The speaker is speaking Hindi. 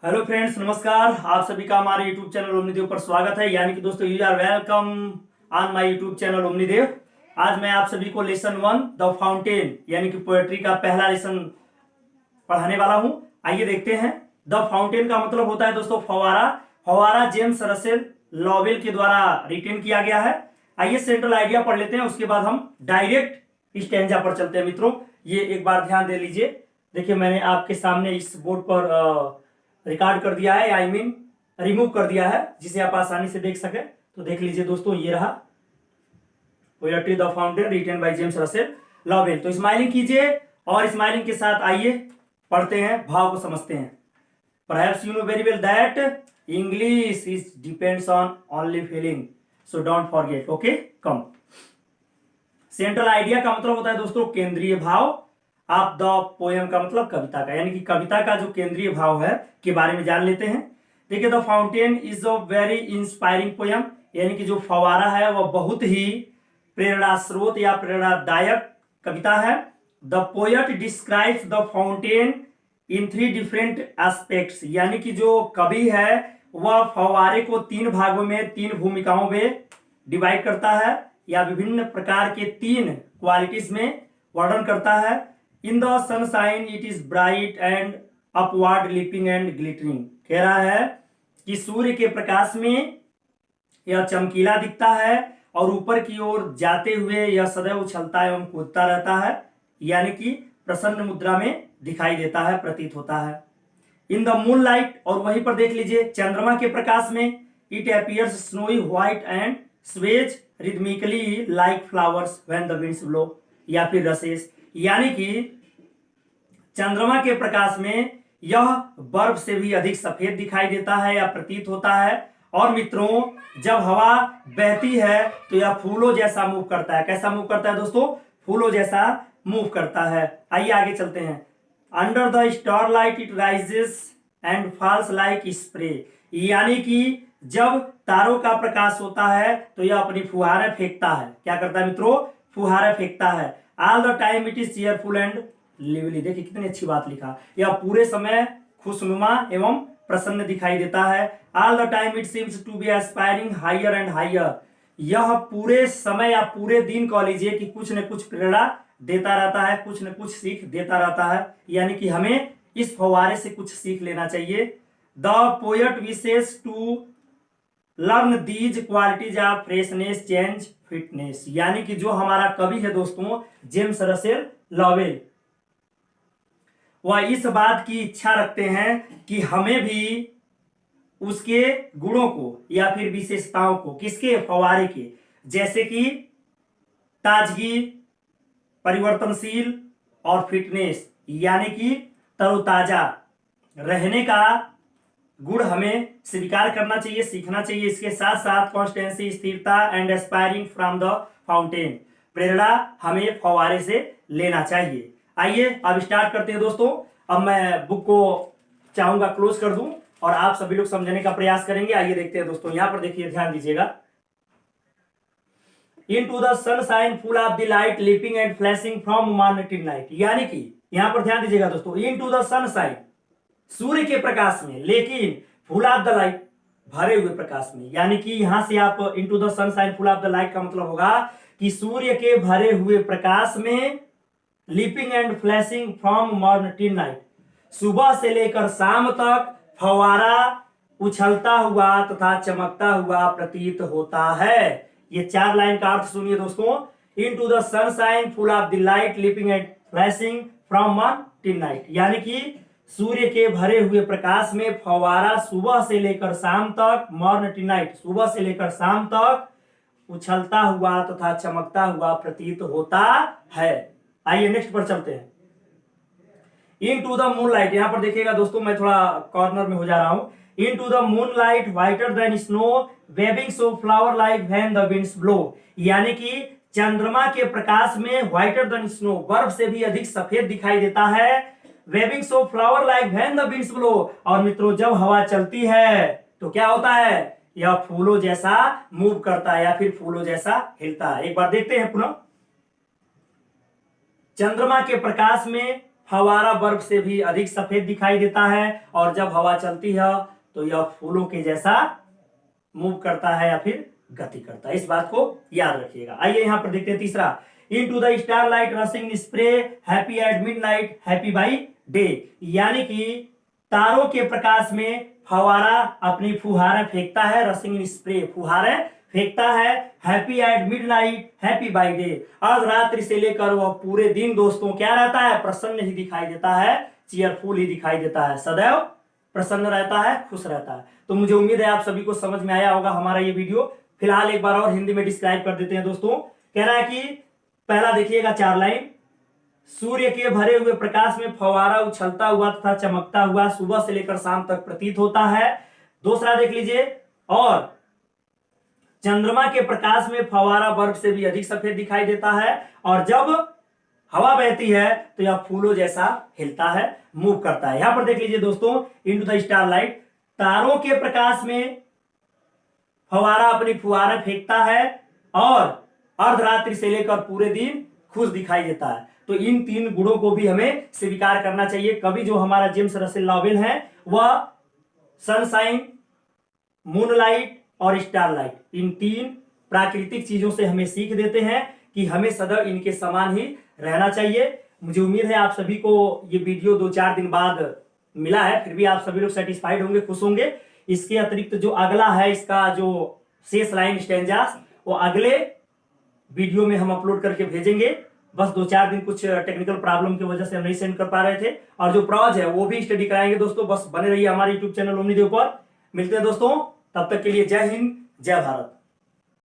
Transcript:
हेलो फ्रेंड्स, नमस्कार। आप सभी का हमारे यूट्यूब चैनल ओमनीदेव पर स्वागत है। यानी कि दोस्तों, you are welcome on my YouTube channel ओमनीदेव। आज मैं आप सभी को लेसन 1 द फाउंटेन यानी कि पोएट्री का पहला लेसन पढ़ाने वाला हूं। आइए देखते हैं। द फाउंटेन का मतलब होता है दोस्तों फव्वारा। फव्वारा जेम्स रसेल लॉवेल के द्वारा रिटेन किया गया है। आइए सेंट्रल आइडिया पढ़ लेते हैं, उसके बाद हम डायरेक्ट स्टैंजा पर चलते हैं। मित्रों, ये एक बार ध्यान दे लीजिए। देखिए, मैंने आपके सामने इस बोर्ड पर रिकॉर्ड कर दिया है, आई मीन रिमूव कर दिया है, जिसे आप आसानी से देख सके। तो देख लीजिए दोस्तों, ये रहा poetry the fountain written by James Russell Lowell. तो स्माइलिंग कीजिए और स्माइलिंग के साथ आइए पढ़ते हैं, भाव को समझते हैं। Perhaps you know very well that English is depends on only feeling, so don't forget. Okay, come. Central idea का मतलब होता है दोस्तों केंद्रीय भाव। आप द पोएम का मतलब कविता का, यानी कि कविता का जो केंद्रीय भाव है के बारे में जान लेते हैं। देखिए, the fountain is a very inspiring poem, यानी कि जो फवारा है वह बहुत ही प्रेरणा स्रोत या प्रेरणादायक कविता है। The poet describes the fountain in 3 different aspects, यानी कि जो कवि है वह फवारे को 3 भागों में 3 भूमिकाओं में डिवाइड करता है, या विभिन्न प्रकार के 3 क्वालिटीज में वर्णन करता है। In the sunshine it is bright and upward leaping and glittering. कह रहा है कि सूर्य के प्रकाश में यह चमकीला दिखता है और ऊपर की ओर जाते हुए यह सदैव उछलता एवं कूदता रहता है, यानी कि प्रसन्न मुद्रा में दिखाई देता है, प्रतीत होता है। इन द मून लाइट, और वहीं पर देख लीजिए चंद्रमा के प्रकाश में, it appears snowy white and Suez rhythmically like flowers when the winds blow, या फिर रसेस, यानी कि चंद्रमा के प्रकाश में यह बर्फ से भी अधिक सफेद दिखाई देता है या प्रतीत होता है। और मित्रों, जब हवा बहती है तो यह फूलों जैसा मूव करता है। कैसा मूव करता है दोस्तों? फूलों जैसा मूव करता है। आइए आगे चलते हैं। Under the starlight it rises and falls like spray, यानी कि जब तारों का प्रकाश होता है तो यह अपनी फुहारें फेंकता है। क्या करता है मित्रों? फुहारें फेंकता है। All the time it is cheerful and lively. देखिए कितनी अच्छी बात लिखा। यह पूरे समय खुशनुमा एवं प्रसन्न दिखाई देता है। All the time it seems to be aspiring higher and higher. यह पूरे समय या पूरे दिन कह लीजिए कि कुछ न कुछ प्रेरणा देता रहता है, कुछ न कुछ सीख देता रहता है, यानी कि हमें इस फव्वारे से कुछ सीख लेना चाहिए। The poet wishes to learn these qualities of freshness change fitness, यानी कि जो हमारा कवि है दोस्तों जेम्स रसेल लॉवेल, वह इस बात की इच्छा रखते हैं कि हमें भी उसके गुणों को या फिर विशेषताओं को, किसके? फव्वारे के, जैसे कि ताजगी, परिवर्तनशील और फिटनेस, यानी कि तरोताजा रहने का गुण हमें स्वीकार करना चाहिए, सीखना चाहिए। इसके साथ साथ कॉन्स्टेंसी, स्थिरता and aspiring from the fountain, प्रेरणा हमें फव्वारे से लेना चाहिए। आइए अब स्टार्ट करते हैं दोस्तों। अब मैं बुक को चाहूंगा क्लोज कर दूं और आप सभी लोग समझने का प्रयास करेंगे। आइए देखते हैं दोस्तों। यहां पर देखिए, ध्यान दीजिएगा। Into the sunshine full of the light leaping and flashing from morning till night, यानी कि यहां पर ध्यान दीजिएगा दोस्तों। Into the sunshine, सूर्य के प्रकाश में, लेकिन full of the light, भरे हुए प्रकाश में, यानी कि यहां से आप into the sunshine full of the light का मतलब होगा कि सूर्य के भरे हुए प्रकाश में leaping and flashing from morning till night, सुबह से लेकर शाम तक फव्वारा उछलता हुआ तथा चमकता हुआ प्रतीत होता है। ये 4 लाइन का अर्थ सुनिए दोस्तों। Into the sunshine full of the light leaping and flashing from morning till night, यानी कि सूर्य के भरे हुए प्रकाश में फव्वारा सुबह से लेकर शाम तक, मॉर्निंग टिल नाइट, सुबह से लेकर शाम तक उछलता हुआ तथा चमकता हुआ प्रतीत होता है। आइए नेक्स्ट पर चलते हैं। इनटू द मूनलाइट, यहां पर देखिएगा दोस्तों, मैं थोड़ा कॉर्नर में हो जा रहा हूं। Into the moonlight whiter than snow waving so flower like when the winds blow, यानी कि चंद्रमा के प्रकाश में whiter than snow, बर्फ से भी अधिक सफेद दिखाई देता है। waving so flower like when the winds blow, और मित्रों जब हवा चलती है तो क्या होता है? यह फूलों जैसा मूव करता है या फिर फूलों जैसा हिलता है। एक बार देखते हैं पुनः। चंद्रमा के प्रकाश में फव्वारा बर्फ से भी अधिक सफेद दिखाई देता है, और जब हवा चलती है तो यह फूलों के जैसा मूव करता है या फिर गति करता है। इस बात को याद रखिएगा। आइए यहां पर देखते हैं तीसरा, into the starlight रसिंग spray happy at midnight happy by day, यानी कि तारों के प्रकाश में फव्वारा अपनी फुहारें फेंकता है, रसिंग स्प्रे फुहारें फेंकता है, happy at midnight happy by day, अर्धरात्रि से लेकर वह पूरे दिन दोस्तों क्या रहता है, प्रसन्न ही दिखाई देता है, चीयरफुल ही दिखाई देता है, सदैव प्रसन्न रहता है, खुश रहता है। तो मुझे उम्मीद है आप सभी को समझ में आया होगा हमारा ये वीडियो। फिलहाल एक बार और हिंदी में डिस्क्राइब कर देते हैं दोस्तों। कह रहा है कि पहला देखिएगा 4 लाइन, सूर्य के भरे हुए प्रकाश में फव्वारा उछलता हुआ तथा चमकता हुआ सुबह से लेकर शाम तक प्रतीत होता है। दूसरा देख लीजिए, और चंद्रमा के प्रकाश में फव्वारा बर्फ से भी अधिक सफेद दिखाई देता है, और जब हवा बहती है तो यह फूलों जैसा हिलता है, मूव करता है। यहां पर देख लीजिए दोस्तों, इनटू द स्टारलाइट, तारों के प्रकाश में फव्वारा अपनी फुहारें फेंकता है, और अर्धरात्रि से लेकर पूरे दिन खुश दिखाई देता है। तो इन 3 गुणों को भी हमें स्वीकार करना चाहिए। कवि जो हमारा जेम्स रसेल लॉवेल है वह सनशाइन, मूनलाइट और स्टारलाइट, इन 3 प्राकृतिक चीजों से हमें सीख देते हैं कि हमें सदैव इनके समान ही रहना चाहिए। मुझे उम्मीद है आप सभी को ये वीडियो 2-4 दिन बाद मिला है, फिर भी आप सभी लोग सेटिस्फाइड होंगे, खुश होंगे। इसके अतिरिक्त जो अगला है, इसका जो शेष लाइन स्टैंजास, वो अगले वीडियो में हम अपलोड करके भेजेंगे। बस 2-4 दिन कुछ टेक्निकल प्रॉब्लम की वजह से हम नहीं सेंड कर पा रहे थे, और जो प्रॉज है वो भी स्टडी कराएंगे दोस्तों। बस बने रहिए हमारे यूट्यूब चैनल ओमनीदेव पर। मिलते हैं दोस्तों, तब तक के लिए जय हिंद, जय भारत।